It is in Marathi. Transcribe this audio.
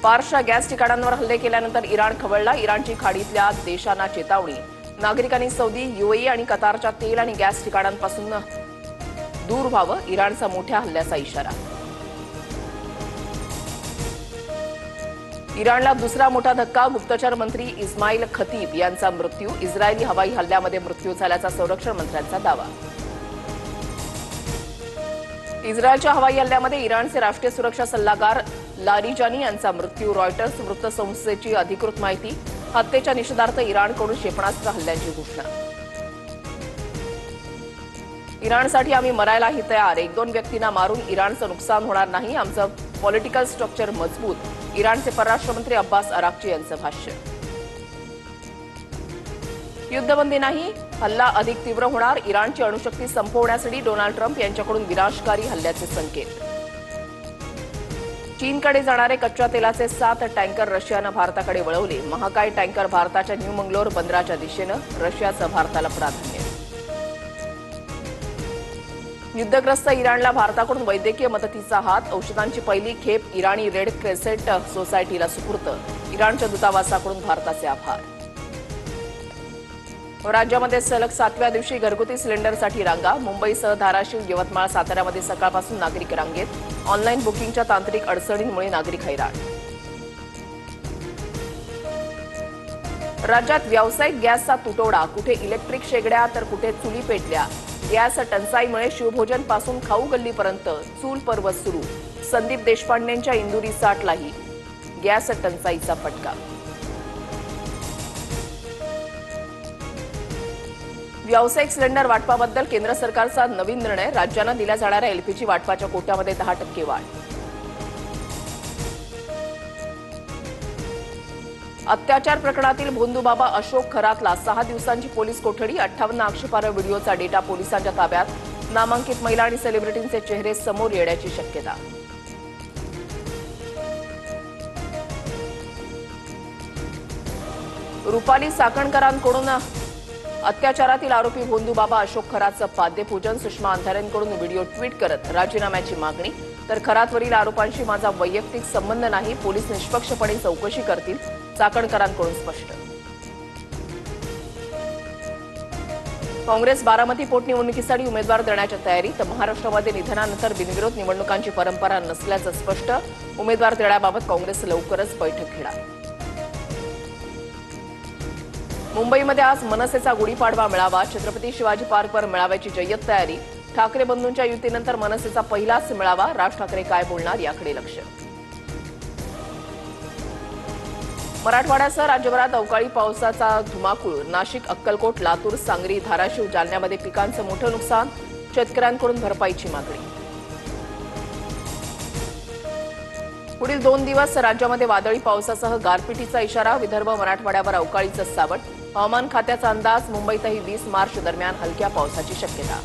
फारशा गॅस ठिकाणांवर हल्ले केल्यानंतर इराण खवळला. इराणची खाडीतल्या देशांना चेतावणी. नागरिकांनी सौदी, यूएई आणि कतारच्या तेल आणि गॅस ठिकाणांपासून दूर व्हावं. इराणचा मोठ्या हल्ल्याचा इशारा. इराणला दुसरा मोठा धक्का. गुप्तचर मंत्री इस्माईल खतीब यांचा मृत्यू. इस्रायली हवाई हल्ल्यामध्ये मृत्यू झाल्याचा संरक्षण मंत्र्यांचा दावा. इस्रायलच्या हवाई हल्ल्यामध्ये इराणचे राष्ट्रीय सुरक्षा सल्लागार लारिजानी यांचा मृत्यू. रॉयटर्स वृत्तसंस्थेची अधिकृत माहिती. हत्येच्या निषेधार्थ इराणकडून क्षेपणास्त्र हल्ल्याची घोषणा. इराणसाठी आम्ही मरायलाही तयार. 1-2 व्यक्तींना मारून इराणचं नुकसान होणार नाही. आमचं पॉलिटिकल स्ट्रक्चर मजबूत. इराणचे परराष्ट्र मंत्री अब्बास अराक्ची यांचं भाष्य. युद्धबंदी नाही, हल्ला अधिक तीव्र होणार. इराणची अणुशक्ती संपवण्यासाठी डोनाल्ड ट्रम्प यांच्याकडून विनाशकारी हल्ल्याचे संकेत. चीनकडे जाणारे कच्च्या तेलाचे 7 टँकर रशियानं भारताकडे वळवले. महाकाय टँकर भारताच्या न्यू मंगलोर बंदराच्या दिशेनं. रशियाचं भारताला प्राधान्य. युद्धग्रस्त इराणला भारताकडून वैद्यकीय मदतीचा हात. औषधांची पहिली खेप इराणी रेड क्रेसेंट सोसायटीला सुपूर्त. इराणच्या दूतावासाकडून भारताचे आभार. राज्यामध्ये सलग 7व्या दिवशी घरगुती सिलेंडरसाठी रांगा. मुंबईसह धाराशिव, यवतमाळ, साताऱ्यामध्ये सकाळपासून नागरिक रांगेत. ऑनलाईन बुकिंगच्या तांत्रिक अडचणींमुळे नागरिक हैराण. राज्यात व्यावसायिक गॅसचा तुटवडा. कुठे इलेक्ट्रिक शेगड्या तर कुठे चुली पेटल्या. गॅस टंचाईमुळे शिवभोजन पासून खाऊ गल्लीपर्यंत चूल पर्व सुरू. संदीप देशपांडेंच्या इंदुरी 60लाही गॅस टंचाईचा फटका. व्यावसायिक सिलेंडर वाटपाबद्दल केंद्र सरकारचा नवीन निर्णय. राज्यांना दिल्या जाणाऱ्या एलपीजी वाटपाच्या कोट्यामध्ये 10% वाढ. अत्याचार प्रकरणातील भोंदूबाबा अशोक खरातला 6 दिवसांची पोलीस कोठडी. 58 आक्षेपार्ह व्हिडिओचा डेटा पोलिसांच्या ताब्यात. नामांकित महिला आणि सेलिब्रिटींचे चेहरे समोर येण्याची शक्यता. रुपाली चाकणकरांकडून अत्याचारातील आरोपी भोंदूबाबा अशोक खरातचं पाद्यपूजन. सुषमा अंधारेंकडून व्हिडिओ ट्विट करत राजीनाम्याची मागणी. तर खरातवरील आरोपांशी माझा वैयक्तिक संबंध नाही. पोलीस निष्पक्षपणे चौकशी करतील. चाकणकरांकडून स्पष्ट. काँग्रेस बारामती पोटनिवडणुकीसाठी उमेदवार देण्याच्या तयारीत. महाराष्ट्रामध्ये निधनानंतर बिनविरोध निवडणुकांची परंपरा नसल्याचं स्पष्ट. उमेदवार देण्याबाबत काँग्रेस लवकरच बैठक घेणार. मुंबईमध्ये आज मनसेचा गुढीपाडवा मेळावा. छत्रपती शिवाजी पार्कवर मेळाव्याची जय्यत तयारी. ठाकरे बंधूंच्या युतीनंतर मनसेचा पहिलाच मेळावा. राज ठाकरे काय बोलणार याकडे लक्ष. मराठवाड्यासह राज्यभरात अवकाळी पावसाचा धुमाकूळ. नाशिक, अक्कलकोट, लातूर, सांगली, धाराशिव, जालन्यामध्ये पिकांचं मोठं नुकसान. शेतकऱ्यांकडून भरपाईची मागणी. पुढील 2 दिवस राज्यामध्ये वादळी पावसासह गारपिटीचा इशारा. विदर्भ, मराठवाड्यावर अवकाळीचं सावट. हवामान खात्याचा अंदाज. मुंबईतही 20 मार्च दरम्यान हलक्या पावसाची शक्यता.